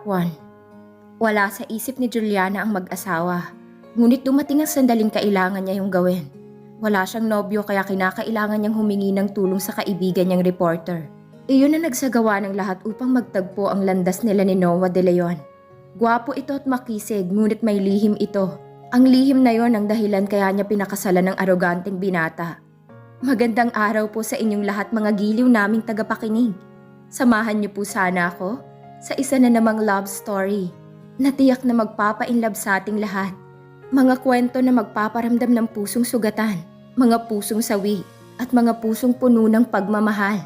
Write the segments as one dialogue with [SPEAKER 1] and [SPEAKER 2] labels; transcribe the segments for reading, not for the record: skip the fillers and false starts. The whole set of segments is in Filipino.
[SPEAKER 1] Part 1. Wala sa isip ni Juliana ang mag-asawa. Ngunit dumating ang sandaling kailangan niya yung gawin. Wala siyang nobyo kaya kinakailangan niyang humingi ng tulong sa kaibigan niyang reporter. Iyon na nagsagawa ng lahat upang magtagpo ang landas nila ni Noah De Leon. Gwapo ito at makisig ngunit may lihim ito. Ang lihim na yon ang dahilan kaya niya pinakasalan ng aroganteng binata. Magandang araw po sa inyong lahat mga giliw naming tagapakinig. Samahan niyo po sana ako sa isa na namang love story na tiyak na magpapa-inlove sa ating lahat. Mga kwento na magpaparamdam ng pusong sugatan, mga pusong sawi at mga pusong puno ng pagmamahal.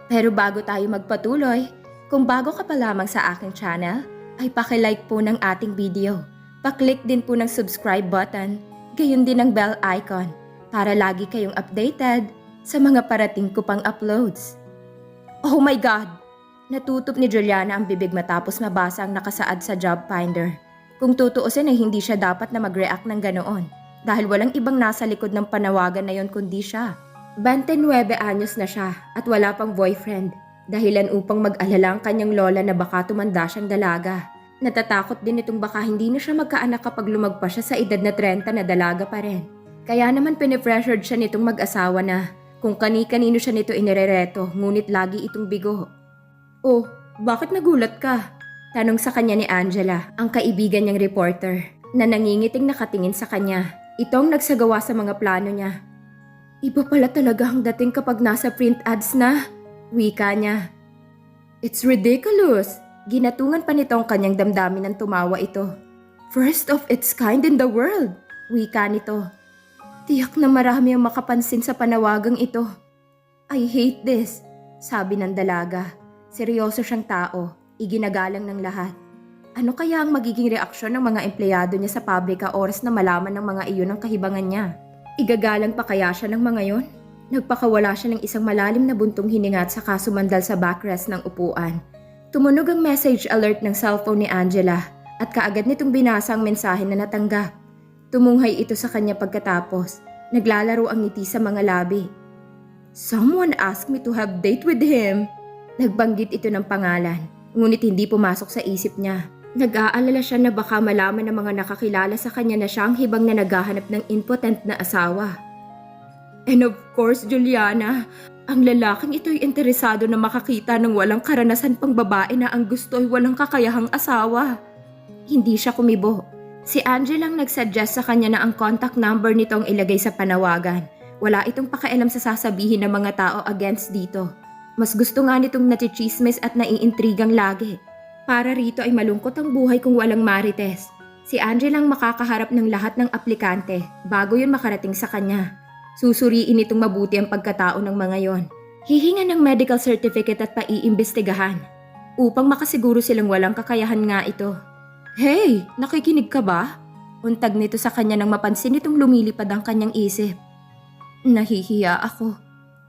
[SPEAKER 1] Pero bago tayo magpatuloy, kung bago ka pa lamang sa aking channel, ay paki-like po ng ating video. Pa-click din po ng subscribe button, gayon din ang bell icon para lagi kayong updated sa mga parating ko pang uploads. Oh my God! Natutop ni Juliana ang bibig matapos mabasa ang nakasaad sa job finder. Kung tutuusin ay hindi siya dapat na mag-react ng ganoon dahil walang ibang nasa likod ng panawagan na yon kundi siya. 29 anyos na siya at wala pang boyfriend, dahilan upang mag-alala ang kanyang lola na baka tumanda siyang dalaga. Natatakot din itong baka hindi na siya magkaanak kapag lumagpas siya sa edad na 30 na dalaga pa rin. Kaya naman pinipressured siya nitong mag-asawa na kung kani-kanino siya nito inirereto ngunit lagi itong bigo. Oh, bakit nagulat ka? Tanong sa kanya ni Angela, ang kaibigan niyang reporter, na nangingiting nakatingin sa kanya. Ito ang nagsagawa sa mga plano niya. Iba pala talaga ang dating kapag nasa print ads na, wika niya. It's ridiculous! Ginatungan pa nito ang kanyang damdamin ng tumawa ito. First of its kind in the world, wika nito. Tiyak na marami ang makapansin sa panawagang ito. I hate this, sabi ng dalaga. Seryoso siyang tao, iginagalang ng lahat. Ano kaya ang magiging reaksyon ng mga empleyado niya sa pabrika oras na malaman ng mga iyon ang kahibangan niya? Igagalang pa kaya siya ng mga yon? Nagpakawala siya ng isang malalim na buntong hininga at saka sumandal sa backrest ng upuan. Tumunog ang message alert ng cellphone ni Angela at kaagad nitong binasa ang mensahe na natanggap. Tumunghay ito sa kanya pagkatapos. Naglalaro ang ngiti sa mga labi. Someone asked me to have date with him. Nagbanggit ito ng pangalan, ngunit hindi pumasok sa isip niya. Nag-aalala siya na baka malaman ng mga nakakilala sa kanya na siya ang hibang na naghahanap ng impotent na asawa. And of course, Juliana, ang lalaking ito'y interesado na makakita ng walang karanasan pang babae na ang gusto ay walang kakayahang asawa. Hindi siya kumibo. Si Angela ang nagsuggest sa kanya na ang contact number nito ang ilagay sa panawagan. Wala itong pakialam sa sasabihin ng mga tao against dito. Mas gusto nga nitong nachichismis at naiintrigang lagi. Para rito ay malungkot ang buhay kung walang marites. Si Angela ang makakaharap ng lahat ng aplikante bago yun makarating sa kanya. Susuriin itong mabuti ang pagkatao ng mga yon. Hihinga ng medical certificate at paiimbestigahan upang makasiguro silang walang kakayahan nga ito. Hey, nakikinig ka ba? Untag nito sa kanya nang mapansin itong lumilipad ang kanyang isip. Nahihiya ako.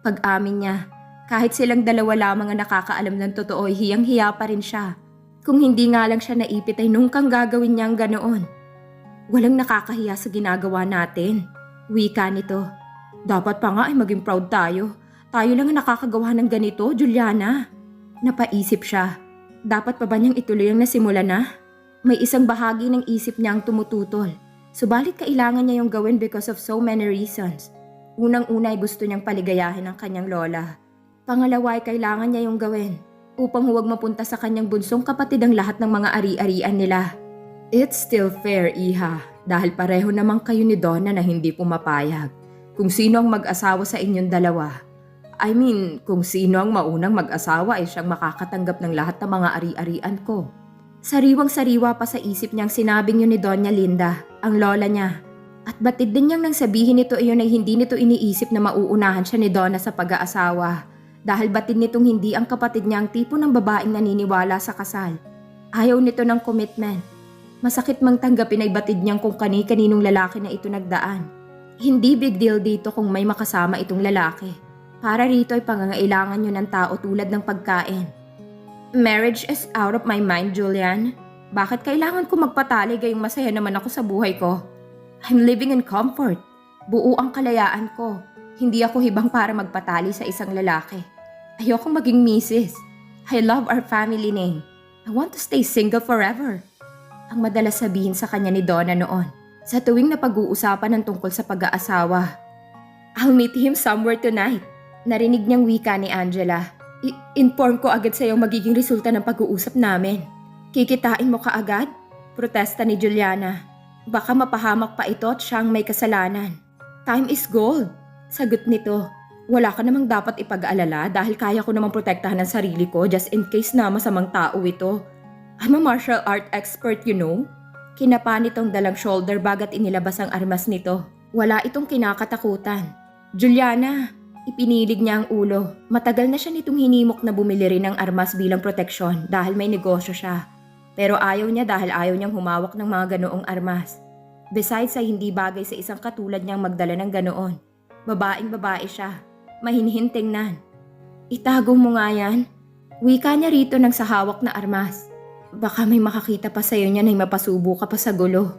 [SPEAKER 1] Pag-amin niya, kahit silang dalawa lamang ang nakakaalam ng totoo ay hiyang-hiya pa rin siya. Kung hindi nga lang siya naipit ay nung kang gagawin niya ang ganoon. Walang nakakahiya sa ginagawa natin. Wika nito. Dapat pa nga ay maging proud tayo. Tayo lang ang nakakagawa ng ganito, Juliana. Napaisip siya. Dapat pa ba niyang ituloy ang nasimula na? May isang bahagi ng isip niya ang tumututol. Subalit kailangan niya yung gawin because of so many reasons. Unang-una ay gusto niyang paligayahin ang kanyang lola. Pangalawa ay kailangan niya yung gawin upang huwag mapunta sa kanyang bunsong kapatid ang lahat ng mga ari-arian nila. It's still fair, Iha, dahil pareho naman kayo ni Donna na hindi pumapayag. Kung sino ang mag-asawa sa inyong dalawa. I mean, kung sino ang maunang mag-asawa ay siyang makakatanggap ng lahat ng mga ari-arian ko. Sariwang-sariwa pa sa isip niyang sinabing yun ni Doña Linda, ang lola niya. At batid din niyang nang sabihin nito iyon ay hindi nito iniisip na mauunahan siya ni Donna sa pag-aasawa. Dahil batid nitong hindi ang kapatid niya ang tipo ng babaeng naniniwala sa kasal. Ayaw nito ng commitment. Masakit mang tanggapin ay batid niyang kung kani-kaninong lalaki na ito nagdaan. Hindi big deal dito kung may makasama itong lalaki. Para rito ay pangangailangan niyo ng tao tulad ng pagkain. Marriage is out of my mind, Julian. Bakit kailangan ko magpatali gayong masaya naman ako sa buhay ko? I'm living in comfort. Buo ang kalayaan ko. Hindi ako hibang para magpatali sa isang lalaki. Ayokong maging misis. I love our family name. I want to stay single forever. Ang madalas sabihin sa kanya ni Donna noon sa tuwing napag-uusapan ng tungkol sa pag-aasawa. I'll meet him somewhere tonight. Narinig niyang wika ni Angela. Inform ko agad sa'yo magiging resulta ng pag-uusap namin. Kikitain mo kaagad? Protesta ni Juliana. Baka mapahamak pa ito at siyang may kasalanan. Time is gold. Sagot nito. Wala ka namang dapat ipag-alala dahil kaya ko namang protektahan ang sarili ko just in case na masamang tao ito. I'm a martial art expert, you know. Kinapa nitong dalang shoulder bag at inilabas ang armas nito. Wala itong kinakatakutan. Juliana, ipinilig niya ang ulo. Matagal na siya nitong hinimok na bumili rin ng armas bilang proteksyon dahil may negosyo siya. Pero ayaw niya dahil ayaw niyang humawak ng mga ganoong armas. Besides ay hindi bagay sa isang katulad niyang magdala ng ganoon. Babaeng babae siya. Mahinhin tingnan. Itago mo nga yan. Wika niya rito ng sa hawak na armas. Baka may makakita pa sa'yo niya na mapasubo ka pa sa gulo.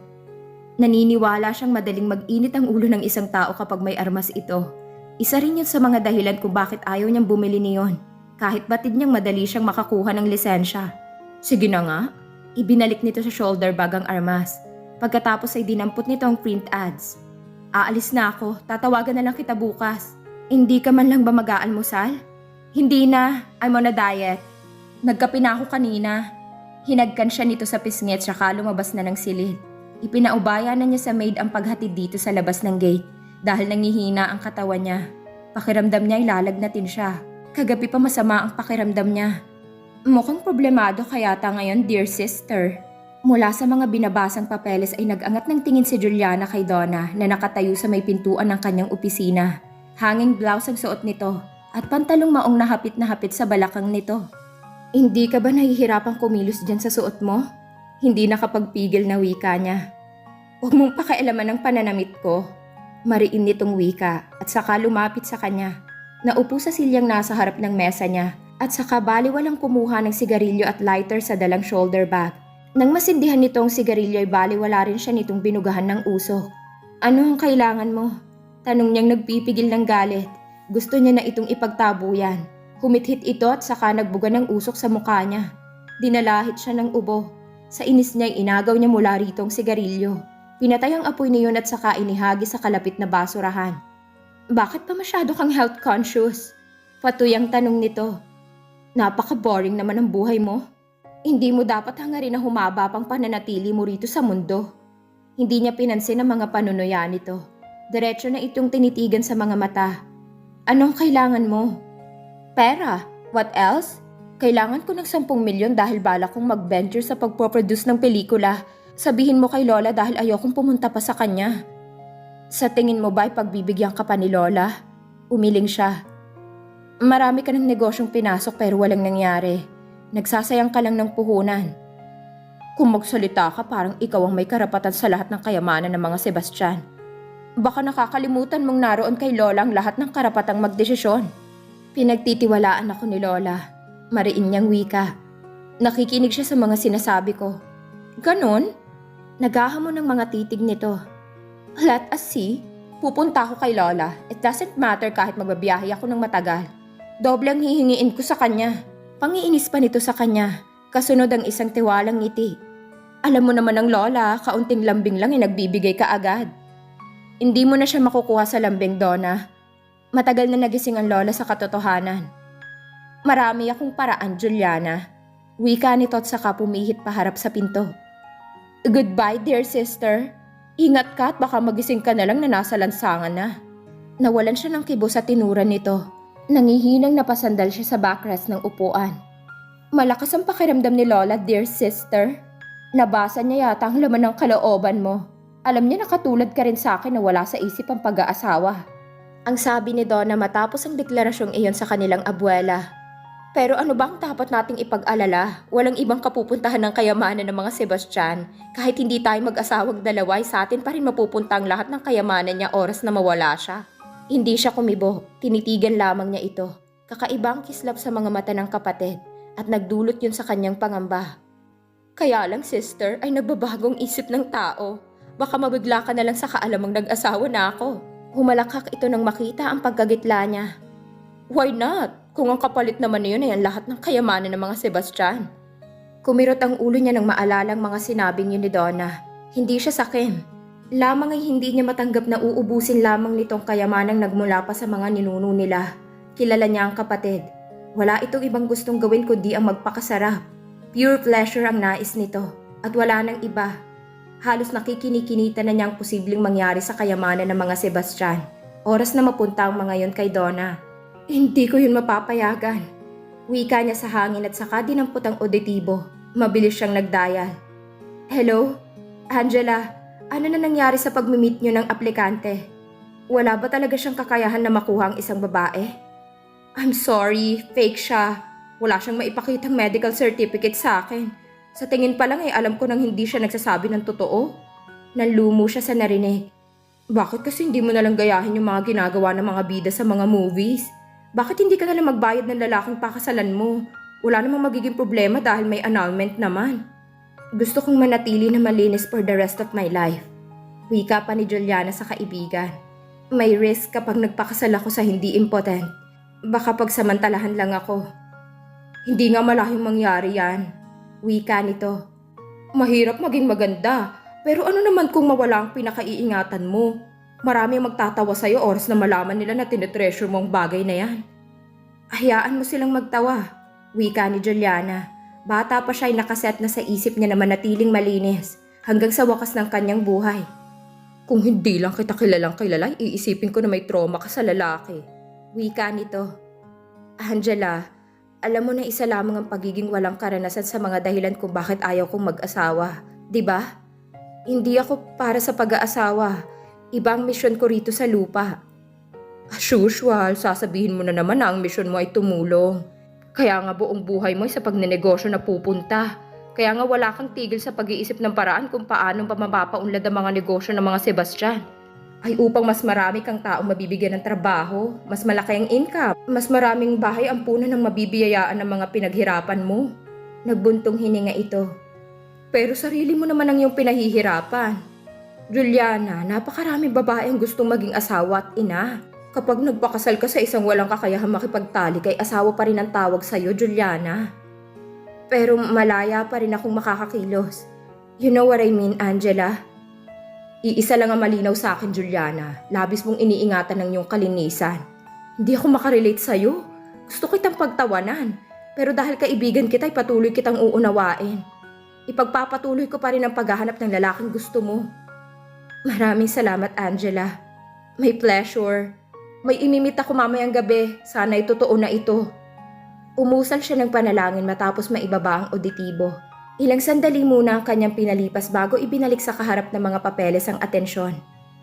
[SPEAKER 1] Naniniwala siyang madaling mag-init ang ulo ng isang tao kapag may armas ito. Isa rin yun sa mga dahilan kung bakit ayaw niyang bumili niyon. Kahit batid niyang madali siyang makakuha ng lisensya. Sige na nga. Ibinalik nito sa shoulder bag ang armas. Pagkatapos ay dinampot nito ang print ads. Aalis na ako. Tatawagan na lang kita bukas. Hindi ka man lang ba mag-aalmusal? Hindi na. I'm on a diet. Nagkape na ako kanina. Hinagkan siya nito sa pisngi at saka lumabas na ng silid. Ipinaubaya na niya sa maid ang paghatid dito sa labas ng gate dahil nangihina ang katawan niya. Pakiramdam niya ay lalagnatin siya. Kagabi pa masama ang pakiramdam niya. Mukhang problemado kayata ngayon, dear sister. Mula sa mga binabasang papeles ay nag-angat ng tingin si Juliana kay Donna na nakatayo sa may pintuan ng kanyang opisina. Hanging blouse ang suot nito at pantalong maong na hapit sa balakang nito. Hindi ka ba nahihirapang kumilos dyan sa suot mo? Hindi nakapagpigil na wika niya. Huwag mong pakialaman ang pananamit ko. Mariin nitong wika at saka lumapit sa kanya. Naupo sa silyang nasa harap ng mesa niya at saka baliwalang kumuha ng sigarilyo at lighter sa dalang shoulder bag. Nang masindihan nitong sigarilyo ay baliwala rin siya nitong binugahan ng usok. Ano ang kailangan mo? Tanong niyang nagpipigil ng galit. Gusto niya na itong ipagtabuyan. Humithit ito at saka nagbuga ng usok sa mukha niya. Dinalahit siya ng ubo. Sa inis niya ay inagaw niya mula rito ang sigarilyo. Pinatay ang apoy niyon at saka inihagi sa kalapit na basurahan. Bakit pa masyado kang health conscious? Patuyang tanong nito. Napaka-boring naman ang buhay mo. Hindi mo dapat hangarin na humaba pang pananatili mo rito sa mundo. Hindi niya pinansin ang mga panunuya nito. Diretso na itong tinitigan sa mga mata. Anong kailangan mo? Pera. What else? Kailangan ko ng 10 milyon dahil bala kong mag-venture sa pagpoproduce ng pelikula. Sabihin mo kay Lola dahil ayokong pumunta pa sa kanya. Sa tingin mo ba ay pagbibigyan ka pa ni Lola? Umiling siya. Marami ka ng negosyong pinasok pero walang nangyari. Nagsasayang ka lang ng puhunan. Kung magsalita ka parang ikaw ang may karapatan sa lahat ng kayamanan ng mga Sebastian. Baka nakakalimutan mong naroon kay Lola ang lahat ng karapatang magdesisyon. Pinagtitiwalaan ako ni Lola. Mariin niyang wika. Nakikinig siya sa mga sinasabi ko. Ganon? Naghahamon ng mga titig nito. Let us see. Pupunta ako kay Lola. It doesn't matter kahit magbabiyahe ako ng matagal. Doble ang hihingiin ko sa kanya. Pangiinis pa nito sa kanya. Kasunod ang isang tiwalang ngiti. Alam mo naman ang Lola, kaunting lambing lang ay nagbibigay ka agad. Hindi mo na siya makukuha sa lambing, Donna. Matagal na nagising ang Lola sa katotohanan. Marami akong paraan, Juliana. Wika nito at saka pumihit paharap sa pinto. Goodbye, dear sister. Ingat ka at baka magising ka na lang na nasa lansangan na. Nawalan siya ng kibo sa tinuran nito. Nangihinang napasandal siya sa backrest ng upuan. Malakas ang pakiramdam ni Lola, dear sister. Nabasa niya yata ang laman ng kalooban mo. Alam niya na katulad ka rin sa akin na wala sa isip ang pag-aasawa. Ang sabi ni Donna matapos ang deklarasyong iyon sa kanilang abuela. Pero ano ba ang dapat nating ipag-alala? Walang ibang kapupuntahan ng kayamanan ng mga Sebastian. Kahit hindi tayo mag-asawang dalawa, sa atin pa rin mapupunta ang lahat ng kayamanan niya oras na mawala siya. Hindi siya kumibo. Tinitigan lamang niya ito. Kakaibang kislap sa mga mata ng kapatid at nagdulot yun sa kanyang pangamba. Kaya lang, sister, ay nagbabagong isip ng tao. Baka mabigla ka na lang sa kaalamang nag-asawa na ako. Humalakak ito nang makita ang pagkagitla niya. Why not? Kung ang kapalit naman yun ay ang lahat ng kayamanan ng mga Sebastian. Kumirot ang ulo niya nang maalalang mga sinabing yun ni Donna. Hindi siya sakim. Lamang ay hindi niya matanggap na uubusin lamang nitong kayamanang nagmula pa sa mga ninuno nila. Kilala niya ang kapatid. Wala itong ibang gustong gawin kundi ang magpakasarap. Pure pleasure ang nais nito at wala nang iba. Halos nakikinikinita na niya ang posibleng mangyari sa kayamanan ng mga Sebastian. Oras na mapunta ang mga yon kay Donna. Hindi ko yun mapapayagan. Wika niya sa hangin at saka dinampot ang auditibo. Mabilis siyang nagdial. Hello? Angela, ano na nangyari sa pag-meet niyo ng aplikante? Wala ba talaga siyang kakayahan na makuha ang isang babae? I'm sorry, fake siya. Wala siyang maipakitang medical certificate sa akin. Sa tingin pa lang ay alam ko nang hindi siya nagsasabi ng totoo. Nanlumo siya sa narinig. Bakit kasi hindi mo nalang gayahin yung mga ginagawa ng mga bida sa mga movies? Bakit hindi ka nalang magbayad ng lalaking pakasalan mo? Wala namang magiging problema dahil may annulment naman. Gusto kong manatili na malinis for the rest of my life. Wika pa ni Juliana sa kaibigan. May risk kapag nagpakasal ako sa hindi impotent. Baka pagsamantalahan lang ako. Hindi nga malahing mangyari yan. Wika nito. Mahirap maging maganda, pero ano naman kung mawala ang pinakaiingatan mo? Marami ang magtatawa sa'yo oras na malaman nila na tinetreasure mo ang bagay na yan. Hayaan mo silang magtawa. Wika ni Juliana. Bata pa siya ay nakaset na sa isip niya na manatiling malinis hanggang sa wakas ng kanyang buhay. Kung hindi lang kita kilalang kilala, iisipin ko na may trauma ka sa lalaki. Wika nito. Angela, alam mo na isa lamang ang pagiging walang karanasan sa mga dahilan kung bakit ayaw kong mag-asawa. Diba? Hindi ako para sa pag-aasawa. Ibang misyon ko rito sa lupa. As usual, sasabihin mo na naman na ang misyon mo ay tumulong. Kaya nga buong buhay mo ay sa pagnenegosyo na pupunta. Kaya nga wala kang tigil sa pag-iisip ng paraan kung paano pa mapapaunlad ang mga negosyo ng mga Sebastian. Ay upang mas marami kang taong mabibigyan ng trabaho, mas malaki ang income, mas maraming bahay ampunan ng mabibiyayaan ng mga pinaghirapan mo. Nagbuntong hininga ito. Pero sarili mo naman ang iyong pinahihirapan. Juliana, napakaraming babae ang gustong maging asawa at ina. Kapag nagpakasal ka sa isang walang kakayahang makipagtalik ay asawa pa rin ang tawag sa'yo, Juliana. Pero malaya pa rin akong makakakilos. You know what I mean, Angela? Iisa lang ang malinaw sa akin, Juliana. Labis mong iniingatan ng iyong kalinisan. Hindi ako makarelate sa'yo. Gusto kitang pagtawanan. Pero dahil kaibigan kita ay patuloy kitang uunawain. Ipagpapatuloy ko pa rin ang paghahanap ng lalaking gusto mo. Maraming salamat, Angela. May pleasure. May imimit ako mamayang gabi. Sana'y totoo na ito. Umusal siya ng panalangin matapos maibaba ang auditibo. Ilang sandali muna ang kanyang pinalipas bago ibinalik sa kaharap ng mga papeles ang atensyon.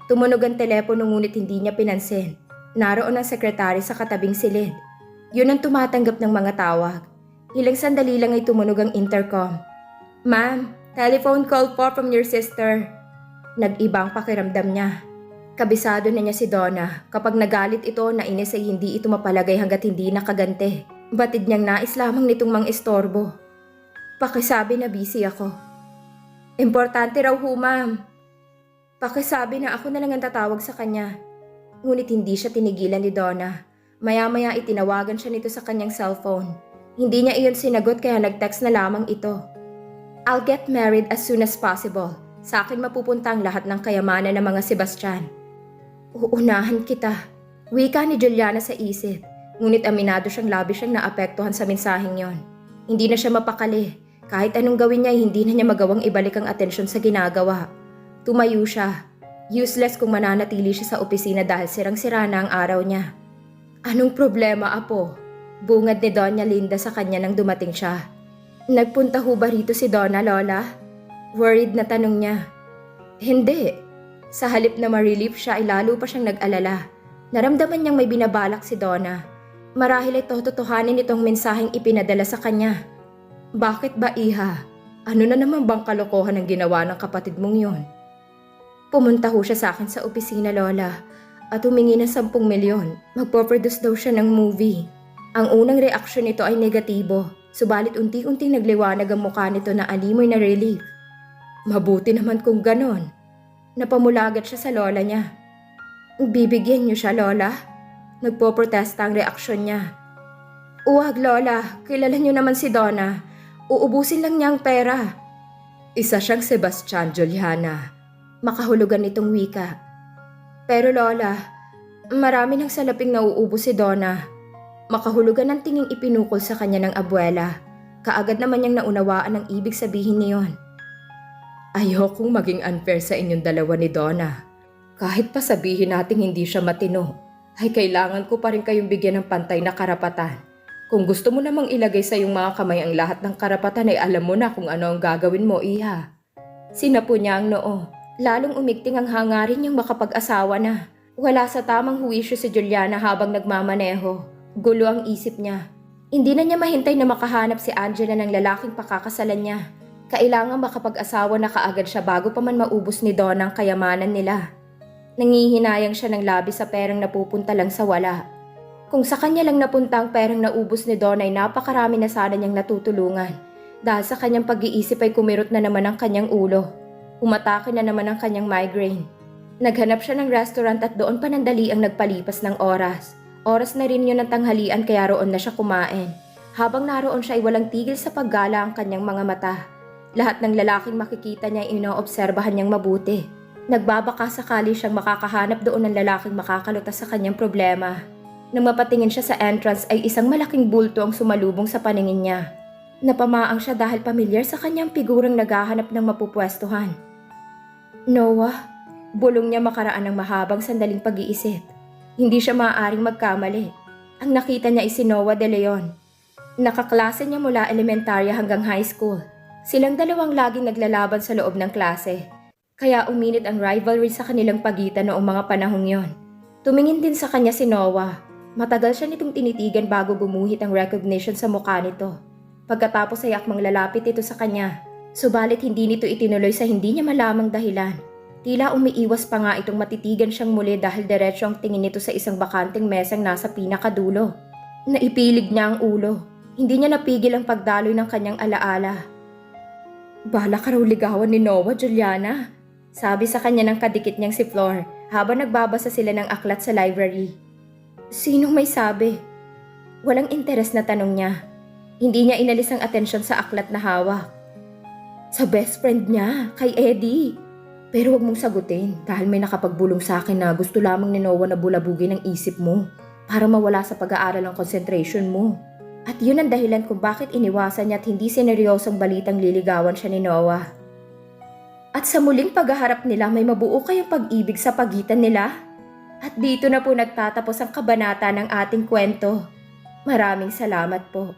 [SPEAKER 1] Tumunog ang telepono ngunit hindi niya pinansin. Naroon ang sekretary sa katabing silid. Yun ang tumatanggap ng mga tawag. Ilang sandali lang ay tumunog ang intercom. Ma'am, telephone call po from your sister. Nag-ibang pakiramdam niya. Kabisado na niya si Donna. Kapag nagalit ito, nainis ay hindi ito mapalagay hanggat hindi nakagante. Batid niyang nais lamang nitong mang-istorbo. Pakisabi na busy ako. Importante raw ho, ma'am. Pakisabi na ako na lang ang tatawag sa kanya. Ngunit hindi siya tinigilan ni Donna. Maya-maya itinawagan siya nito sa kanyang cellphone. Hindi niya iyon sinagot kaya nag-text na lamang ito. I'll get married as soon as possible. Sa akin mapupunta ang lahat ng kayamanan ng mga Sebastian. Uunahan kita. Wika ni Juliana sa isip. Ngunit aminado siyang labis siyang naapektuhan sa mensaheng yon. Hindi na siya mapakali. Kahit anong gawin niya, hindi na niya magawang ibalik ang atensyon sa ginagawa. Tumayo siya. Useless kung mananatili siya sa opisina dahil sirang-sira na ang araw niya. Anong problema, apo? Bungad ni Doña Linda sa kanya nang dumating siya. Nagpunta ho ba rito si Donna, Lola? Worried na tanong niya. Hindi. Sa halip na ma-relief siya ay lalo pa siyang nag-alala. Naramdaman niyang may binabalak si Donna. Marahil ay totohanin itong mensaheng ipinadala sa kanya. Bakit ba, iha? Ano na naman bang kalokohan ang ginawa ng kapatid mong yon? Pumunta ho siya sa akin sa opisina, Lola, at humingi ng 10 milyon. Magpo-produce daw siya ng movie. Ang unang reaksyon nito ay negatibo, subalit unti-unting nagliwanag ang mukha nito na animoy na relief. Mabuti naman kung ganon. Napamulagat siya sa lola niya. Bibigyan niyo siya, Lola? Nagpo-protesta ang reaksyon niya. Uwag, Lola. Kilala niyo naman si Donna. Uubusin lang niya ang pera. Isa siyang Sebastian, Juliana. Makahulugan nitong wika. Pero Lola, marami ng salaping nauubos si Donna. Makahulugan ng tinging ipinukol sa kanya ng abuela. Kaagad naman niyang naunawaan ang ibig sabihin niyon. Ayokong maging unfair sa inyong dalawa ni Donna. Kahit pa sabihin nating hindi siya matino, ay kailangan ko pa rin kayong bigyan ng pantay na karapatan. Kung gusto mo namang ilagay sa iyong mga kamay ang lahat ng karapatan ay alam mo na kung ano ang gagawin mo, Iha. Sinapo niya ang noo. Lalong umigting ang hangarin niyang makapag-asawa na. Wala sa tamang huwisyo si Juliana habang nagmamaneho. Gulo ang isip niya. Hindi na niya mahintay na makahanap si Angela ng lalaking pakakasalan niya. Kailangang makapag-asawa na kaagad siya bago pa man maubos ni Donna ang kayamanan nila. Nangihinayang siya ng labis sa perang napupunta lang sa wala. Kung sa kanya lang napunta ang perang naubos ni Donna ay napakarami na sana niyang natutulungan. Dahil sa kanyang pag-iisip ay kumirot na naman ang kanyang ulo. Umatake na naman ang kanyang migraine. Naghanap siya ng restaurant at doon panandali ang nagpalipas ng oras. Oras na rin yun ng tanghalian kaya roon na siya kumain. Habang naroon siya ay walang tigil sa paggala ang kanyang mga mata. Lahat ng lalaking makikita niya ay inoobserbahan niyang mabuti. Nagbabaka sakali siyang makakahanap doon ng lalaking makakalutas sa kanyang problema. Nang mapatingin siya sa entrance ay isang malaking bulto ang sumalubong sa paningin niya. Napamaang siya dahil pamilyar sa kanyang figurang naghahanap ng mapupwestuhan. Noah, bulong niya makaraan ng mahabang sandaling pag-iisip. Hindi siya maaaring magkamali. Ang nakita niya ay si Noah de Leon. Nakaklase niya mula elementarya hanggang high school. Silang dalawang laging naglalaban sa loob ng klase. Kaya uminit ang rivalry sa kanilang pagitan noong mga panahong yon. Tumingin din sa kanya si Noah. Matagal siya nitong tinitigan bago gumuhit ang recognition sa mukha nito. Pagkatapos ay akmang lalapit ito sa kanya. Subalit hindi nito itinuloy sa hindi niya malamang dahilan. Tila umiiwas pa nga itong matitigan siyang muli dahil diretso ang tingin nito sa isang bakanteng mesang nasa pinakadulo. Naipilig niya ang ulo. Hindi niya napigil ang pagdaloy ng kanyang alaala. Bala ka raw ligawan ni Noah, Juliana. Sabi sa kanya ng kadikit niyang si Flor habang nagbabasa sila ng aklat sa library. Sinong may sabi? Walang interes na tanong niya. Hindi niya inalis ang atensyon sa aklat na hawak. Sa best friend niya, kay Eddie. Pero wag mong sagutin dahil may nakapagbulong sa akin na gusto lamang ni Noah na bulabugin ang isip mo para mawala sa pag-aaral ang concentration mo. At yun ang dahilan kung bakit iniwasan niya at hindi seneryosong balitang liligawan siya ni Noah. At sa muling paghaharap nila may mabuo kayong pag-ibig sa pagitan nila. At dito na po nagtatapos ang kabanata ng ating kwento. Maraming salamat po.